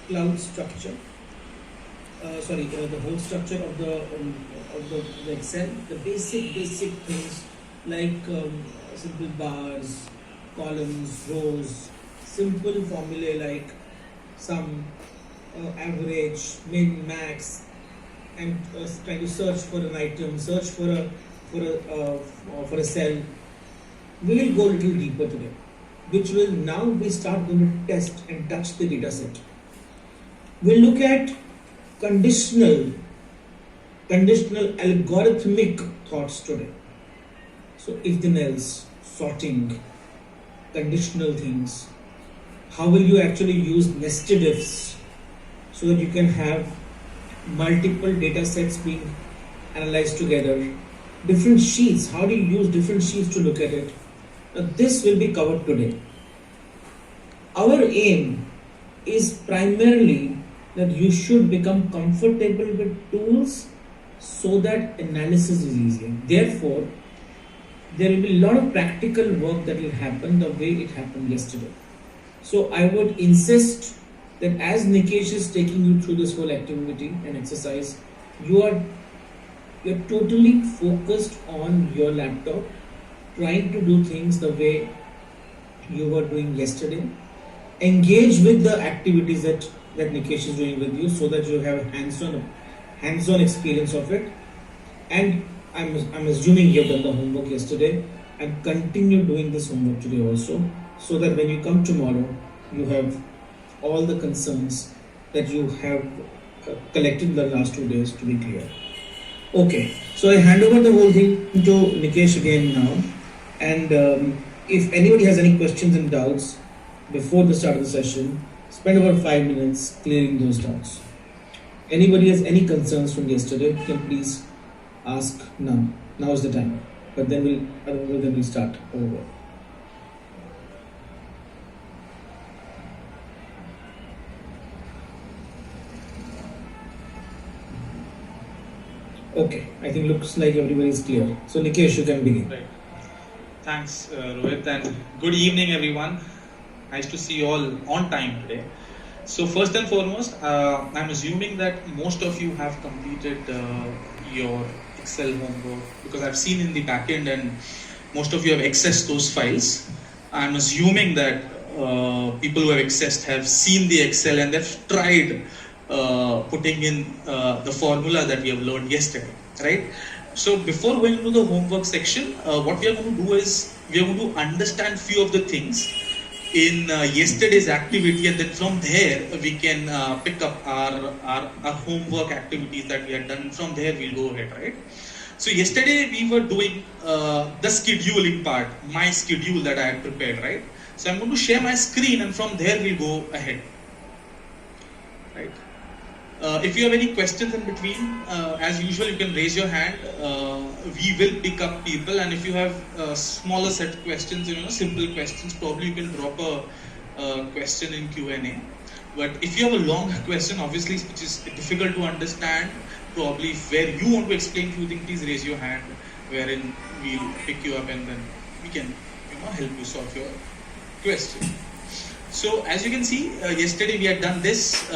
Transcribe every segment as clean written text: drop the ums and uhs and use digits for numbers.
cloud structure. The whole structure of the Excel, the basic things like simple bars, columns, rows, simple formulae like sum, average, min, max, and trying to search for an item, search for a cell. We will go a little deeper today, which will now we start going to test and touch the data set. We'll look at conditional algorithmic thoughts today. So if then else, sorting, conditional things. How will you actually use nested ifs so that you can have multiple data sets being analyzed together? Different sheets, how do you use different sheets to look at it? Now, this will be covered today. Our aim is primarily that you should become comfortable with tools so that analysis is easier. Therefore, there will be a lot of practical work that will happen the way it happened yesterday. So I would insist that as Nikesh is taking you through this whole activity and exercise, you're totally focused on your laptop, trying to do things the way you were doing yesterday. Engage with the activities that Nikesh is doing with you so that you have hands-on experience of it. And I'm assuming you have done the homework yesterday and continue doing this homework today also, so that when you come tomorrow, you have all the concerns that you have collected in the last 2 days to be clear. Okay, so I hand over the whole thing to Nikesh again now, and if anybody has any questions and doubts before the start of the session, spend about 5 minutes clearing those doubts. Anybody has any concerns from yesterday, can please ask now. Now is the time. But then we'll start over. Okay, I think looks like everybody is clear. So Nikesh, you can begin. Right. Thanks, Rohit, and good evening, everyone. Nice to see you all on time today. So first and foremost, I'm assuming that most of you have completed your Excel homework, because I've seen in the backend and most of you have accessed those files. I'm assuming that people who have accessed have seen the Excel and they've tried putting in the formula that we have learned yesterday, right? So before going into the homework section, what we are going to do is we are going to understand few of the things in yesterday's activity, and then from there we can pick up our homework activities that we had done. From there we'll go ahead, right? So yesterday we were doing the scheduling part, my schedule that I had prepared, right? So I'm going to share my screen, and from there we'll go ahead, right? If you have any questions in between, as usual, you can raise your hand. We will pick up people, and if you have smaller set questions, simple questions, probably you can drop a question in Q&A. But if you have a long question, obviously, which is difficult to understand, probably where you want to explain few things, please raise your hand, wherein we'll pick you up and then we can, help you solve your question. So as you can see, yesterday we had done this.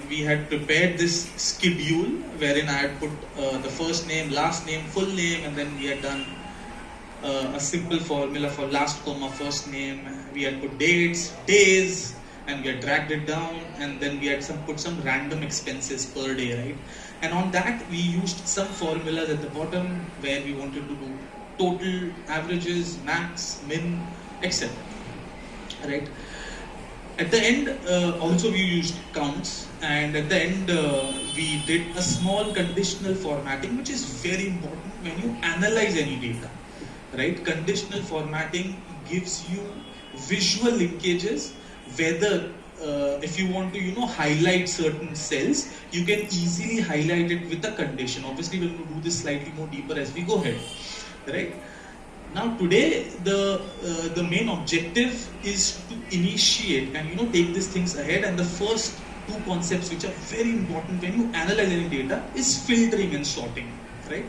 We had prepared this schedule wherein I had put the first name, last name, full name, and then we had done a simple formula for last comma first name. We had put dates, days, and we had dragged it down, and then we had put some random expenses per day, right? And on that we used some formulas at the bottom where we wanted to do total, averages, max, min, etc. Right? At the end, also we used counts, and at the end we did a small conditional formatting, which is very important when you analyze any data, right? Conditional formatting gives you visual linkages, whether if you want to highlight certain cells, you can easily highlight it with a condition. Obviously we're going to do this slightly more deeper as we go ahead, right? Now today the main objective is to initiate and take these things ahead, and the first two concepts which are very important when you analyze any data is filtering and sorting, right?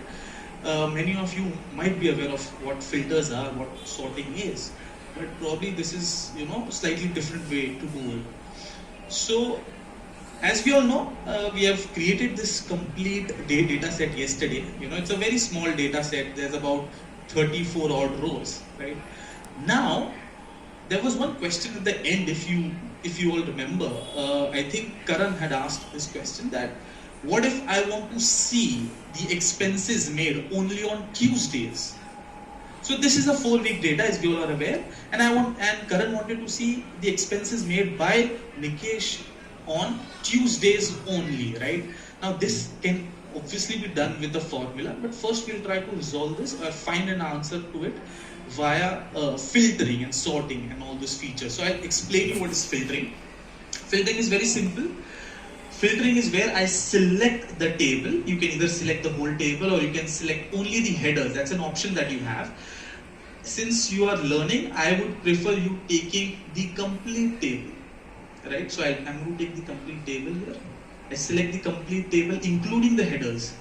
Many of you might be aware of what filters are, what sorting is, but probably this is slightly different way to do it. So As we all know, we have created this complete data set yesterday. It's a very small data set. There's about 34 odd rows, right? Now, there was one question at the end, if you all remember. I think Karan had asked this question, that what if I want to see the expenses made only on Tuesdays? So this is a 4-week data, as we all are aware, and Karan wanted to see the expenses made by Nikesh on Tuesdays only, right? Now this can obviously be done with the formula, but first we'll try to resolve this or find an answer to it via filtering and sorting and all those features. So I'll explain you what is filtering. Filtering is very simple. Filtering is where I select the table. You can either select the whole table or you can select only the headers. That's an option that you have. Since you are learning, I would prefer you taking the complete table, right? So I'm going to take the complete table here. I select the complete table including the headers.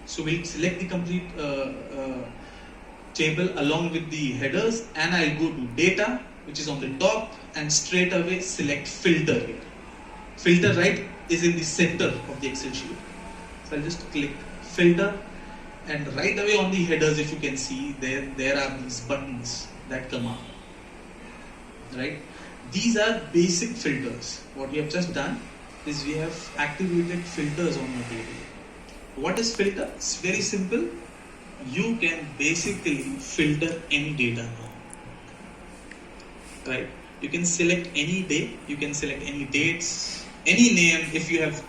So we'll select the complete table along with the headers, and I'll go to data, which is on the top, and straight away select filter here. Filter, right, is in the center of the Excel sheet. So I'll just click filter, and right away on the headers, if you can see, there are these buttons that come up, right? These are basic filters. What we have just done is we have activated filters on your table. What is filter? It's very simple. You can basically filter any data now, right? You can select any day, you can select any dates, any name. If you have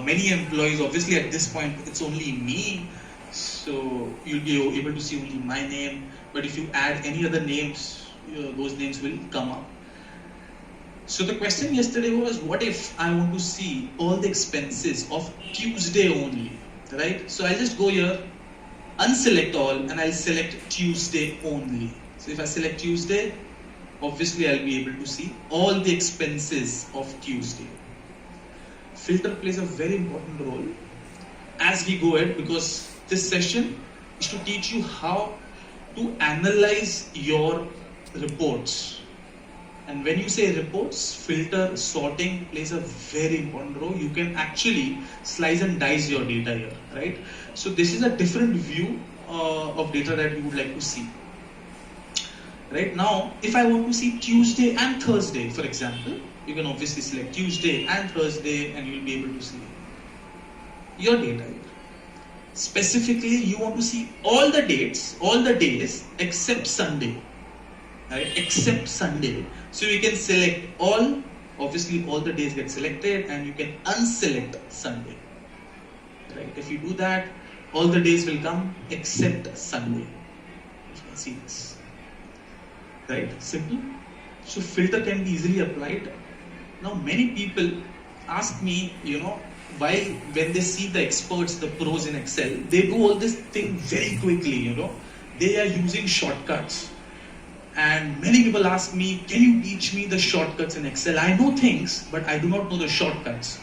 many employees, obviously at this point it's only me, so you'll be able to see only my name. But if you add any other names, those names will come up. So the question yesterday was, what if I want to see all the expenses of Tuesday only, right? So I'll just go here, unselect all, and I'll select Tuesday only. So if I select Tuesday, obviously I'll be able to see all the expenses of Tuesday. Filter plays a very important role as we go ahead, because this session is to teach you how to analyze your reports. And when you say reports, filter, sorting plays a very important role. You can actually slice and dice your data here, right? So this is a different view of data that you would like to see. Right now, if I want to see Tuesday and Thursday, for example, you can obviously select Tuesday and Thursday and you'll be able to see your data here. Specifically, you want to see all the dates, all the days except Sunday. Right? Except Sunday. So you can select all, obviously all the days get selected, and you can unselect Sunday. Right? If you do that, all the days will come except Sunday. You can see this. Right? Simple. So filter can be easily applied. Now many people ask me, why when they see the experts, the pros in Excel, they do all this thing very quickly, They are using shortcuts. And many people ask me, can you teach me the shortcuts in Excel? I know things, but I do not know the shortcuts.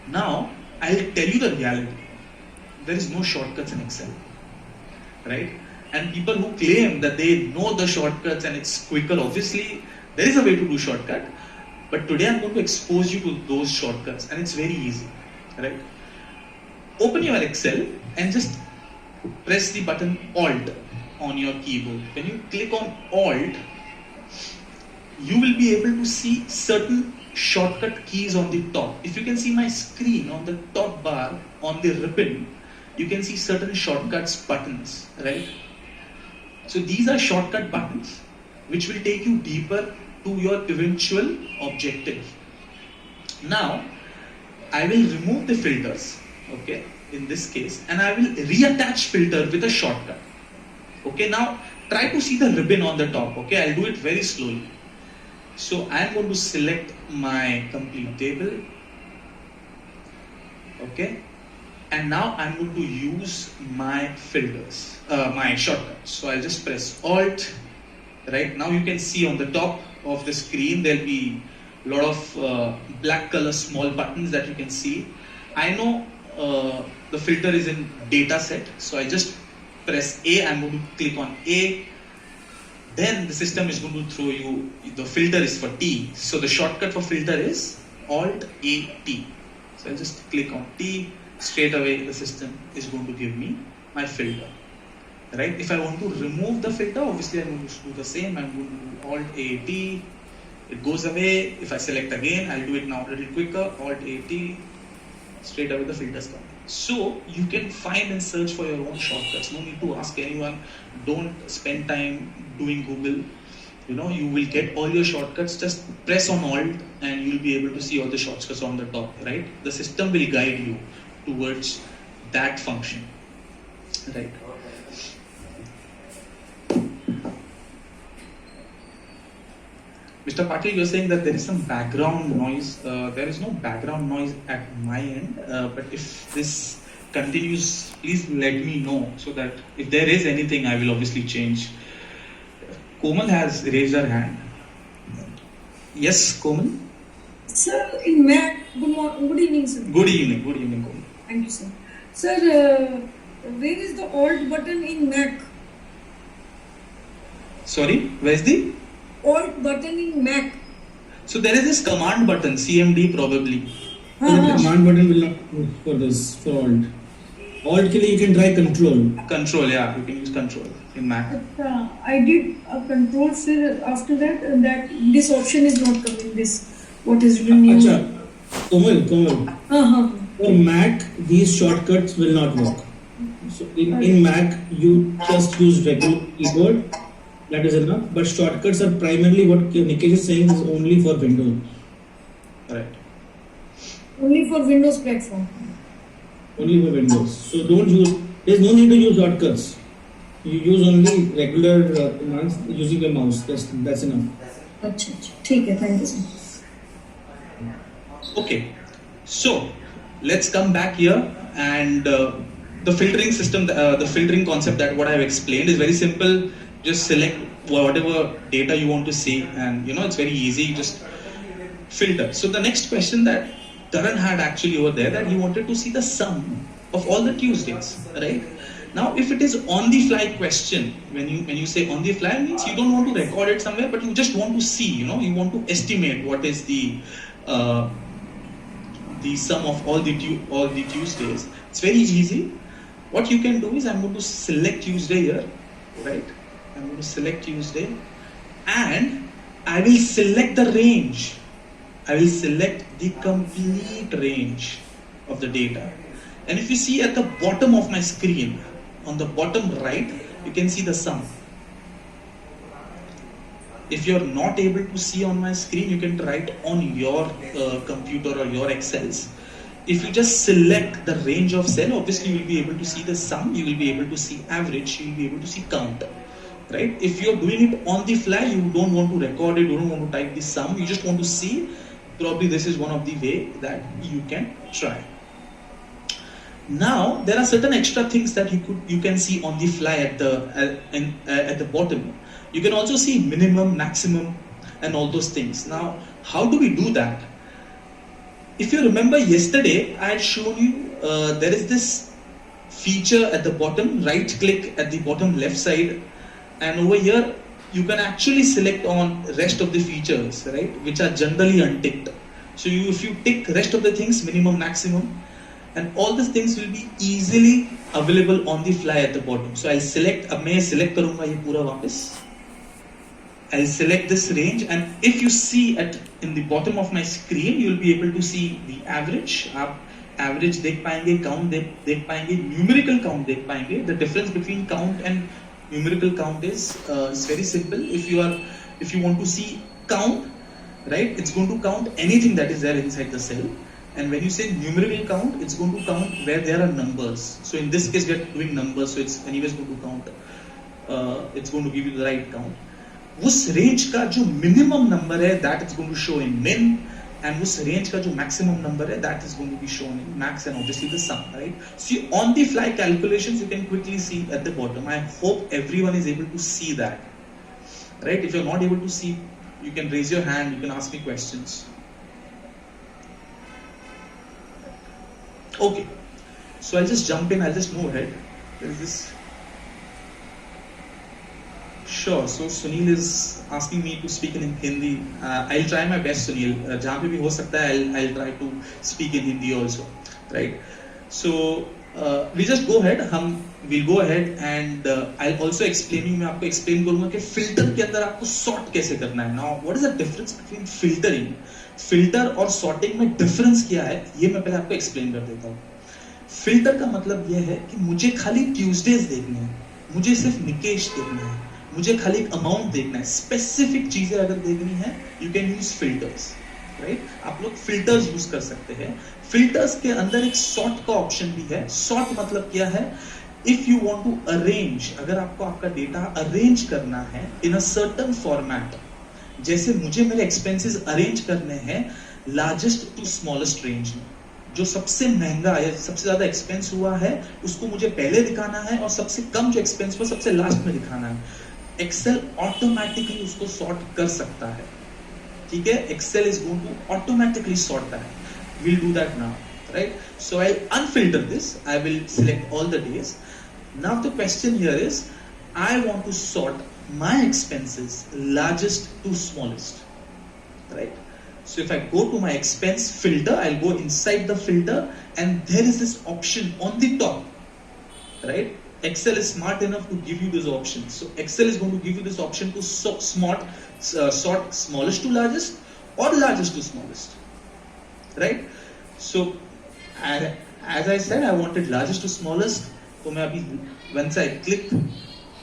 Now, I'll tell you the reality. There is no shortcuts in Excel, right? And people who claim that they know the shortcuts and it's quicker, obviously, there is a way to do shortcut. But today I'm going to expose you to those shortcuts, and it's very easy, right? Open your Excel and just press the button Alt on your keyboard. When you click on Alt, you will be able to see certain shortcut keys on the top. If you can see my screen on the top bar, on the ribbon, you can see certain shortcuts buttons, right? So these are shortcut buttons which will take you deeper to your eventual objective. Now, I will remove the filters, okay, in this case, and I will reattach filter with a shortcut. Okay, now try to see the ribbon on the top. Okay, I'll do it very slowly. So I'm going to select my complete table. Okay, and now I'm going to use my filters, my shortcuts. So I'll just press Alt. Right now you can see on the top of the screen there'll be a lot of black color small buttons that you can see. I know the filter is in data set, so I just press A. I'm going to click on A. Then the system is going to throw you, the filter is for T. So the shortcut for filter is Alt A T. So I'll just click on T. Straight away the system is going to give me my filter. Right? If I want to remove the filter, obviously I'm going to do the same. I'm going to do Alt A T. It goes away. If I select again, I'll do it now a little quicker. Alt A T. Straight away the filters come. So you can find and search for your own shortcuts. No need to ask anyone. Don't spend time doing Google. You will get all your shortcuts. Just press on Alt and you'll be able to see all the shortcuts on the top, right? The system will guide you towards that function, right? Mr. Patil, you're saying that there is some background noise. There is no background noise at my end, but if this continues, please let me know so that if there is anything, I will obviously change. Komal has raised her hand. Yes, Komal? Sir, in Mac, good evening, sir. Good evening, Komal. Thank you, sir. Sir, where is the Alt button in Mac? Sorry, where's the? Alt button in Mac. So there is this command button, CMD probably. The command button will not work for this, for Alt. Alt ke liye you can try Control. Control, yeah, you can use Control in Mac. But, I did a Control, sir, after that this option is not coming. What is written here? Acha, Komal. For Mac, these shortcuts will not work. So in Mac, you just use regular keyboard. That is enough. But shortcuts are primarily what Nikesh is saying is only for Windows. Right. Only for Windows platform. only for Windows. So don't use, there's no need to use shortcuts. You use only regular commands using your mouse. That's enough. अच्छा ठीक है, thank you sir. Okay, so let's come back here and the filtering system, the filtering concept that what I have explained is very simple. Just select whatever data you want to see, and it's very easy. Just filter. So the next question that Taran had actually over there, that he wanted to see the sum of all the Tuesdays, right? Now, if it is on the fly question, when you say on the fly, means you don't want to record it somewhere, but you just want to see, you want to estimate what is the sum of all the Tuesdays. It's very easy. What you can do is, I'm going to select Tuesday here, right? I'm going to select Tuesday, and I will select the range. I will select the complete range of the data. And if you see at the bottom of my screen, on the bottom right, you can see the sum. If you're not able to see on my screen, you can try it on your computer or your Excels. If you just select the range of cell, obviously you will be able to see the sum, you will be able to see average, you will be able to see count. Right? If you're doing it on the fly, you don't want to record it, you don't want to type the sum, you just want to see, probably this is one of the way that you can try. Now, there are certain extra things that you can see on the fly at the bottom. You can also see minimum, maximum, and all those things. Now, how do we do that? If you remember yesterday, I had shown you there is this feature at the bottom, right click at the bottom left side, and over here you can actually select on rest of the features, right, which are generally unticked. So if you tick rest of the things, minimum, maximum, and all these things will be easily available on the fly at the bottom. So I'll select, अब मैं select करूँगा ये पूरा वापस. I'll select this range, and if you see in the bottom of my screen, you'll be able to see the average. आप average देख पाएंगे, count देख पाएंगे, numerical count देख पाएंगे. The difference between count and numerical count is very simple. If you want to see count, right, it's going to count anything that is there inside the cell. And when you say numerical count, it's going to count where there are numbers. So in this case, we are doing numbers, so it's anyways going to count. It's going to give you the right count. उस range का जो minimum number है, that is going to show in min, and उस range का जो maximum number है, that is going to be shown in max, and obviously the sum, right? See, on the fly calculations, you can quickly see at the bottom. I hope everyone is able to see that, right? If you're not able to see, you can raise your hand, you can ask me questions. Okay, so I'll just jump in, I'll just move ahead. There is this Sure. So Sunil is asking me to speak in Hindi. I'll try my best, Sunil. जहाँ पे भी हो सकता है, I'll try to speak in Hindi also, right? So we just go ahead. We'll go ahead and I'll also explaining. मैं आपको explain करूँगा कि filter के अंदर आपको sort कैसे करना है. Now, what is the difference between filtering? Filter और sorting में difference क्या है? ये मैं पहले आपको explain कर देता हूँ. Filter का मतलब ये है कि मुझे खाली Tuesdays देखने हैं, मुझे सिर्फ निकेश देखना है, मुझे खाली एक अमाउंट देखना है, स्पेसिफिक चीजें अगर देखनी है, you can use filters, right? आप लोग फिल्टर्स यूज कर सकते हैं. फिल्टर्स के अंदर एक सॉर्ट का ऑप्शन भी है. सॉर्ट मतलब क्या है? If you want to arrange, अगर आपको आपका डेटा अरेंज करना है इन अ सर्टेन फॉर्मेट, जैसे मुझे मेरे एक्सपेंसेस अरेंज करने हैं लार्जेस्ट टू स्मॉलेस्ट रेंज में, जो सबसे महंगा है, सबसे ज्यादा एक्सपेंस हुआ है, उसको मुझे पहले दिखाना है, और सबसे कम जो एक्सपेंस हुआ सबसे लास्ट में दिखाना है. एक्सेल ऑटोमेटिकली उसको सॉर्ट कर सकता है. ठीक है, Excel is going to automatically sort that. we'll do that now, right? So I'll unfilter this. I will select all the days. Now the question here is, I want to sort my expenses largest to smallest, right? So if I go to my expense filter, I'll go inside the filter, and there is this option on the top, right? Excel is smart enough to give you this option. So Excel is going to give you this option to sort smallest to largest or largest to smallest, right? So as I said, I wanted largest to smallest. So once I click,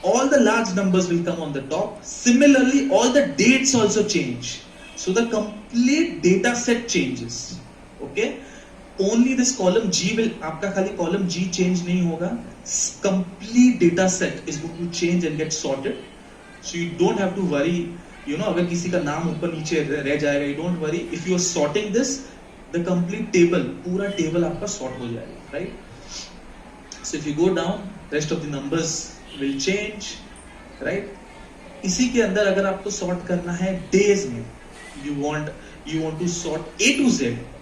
all the large numbers will come on the top. Similarly, all the dates also change. So the complete data set changes. Okay? Only this column G will, आपका खाली column G change नहीं होगा. Complete data set is going to change and get sorted. So you don't have to worry. You know, अगर किसी का नाम ऊपर नीचे रह जाएगा, you don't worry. If you are sorting this, the complete table, पूरा table आपका sort हो जाएगा, right? So if you go down, rest of the numbers will change, right? इसी के अंदर अगर आपको sort करना है days में, you want to sort A to Z,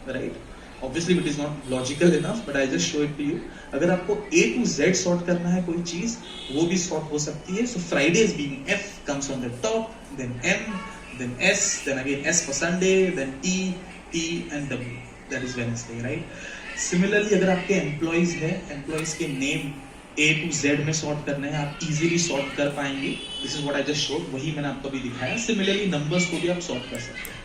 right? Obviously it is not logical enough, but I just show it to you. अगर आपको A to Z sort करना है कोई चीज, वो भी sort हो सकती है. So Fridays being F comes on the top, then M, then S, then again S for Sunday, then T and W. That is Wednesday, right? Similarly, अगर आपके employees है, employees के name A to Z में sort करना है, आप easily sort कर पाएंगे. This is what I just showed. वही मैंने आपको भी दिखाया. Similarly, numbers को भी आप sort कर सकते हैं.